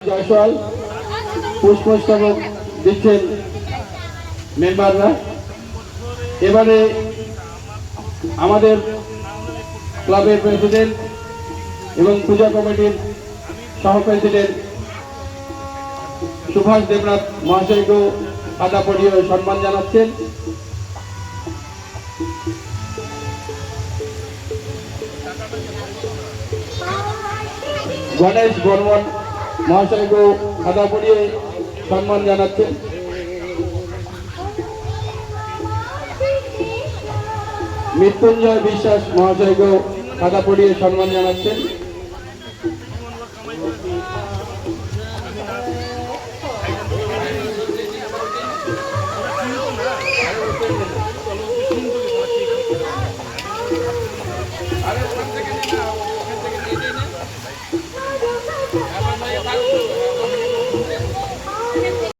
জয়সওয়াল পুষ্পস্তবক দিচ্ছেন মেম্বাররা। এবারে আমাদের ক্লাবের প্রেসিডেন্ট এবং পূজা কমিটির সহ প্রেসিডেন্ট সুভাষ দেবনাথ মহাশয়কেও খাতা পরিয়ে সম্মান জানাচ্ছেন। গণেশ বর্মন মহাশয়কেও খাতা পরিয়ে সম্মান জানাচ্ছেন। মৃত্যুঞ্জয় বিশ্বাস মহাশয়কেও খাতা পরিয়ে সম্মান জানাচ্ছেন।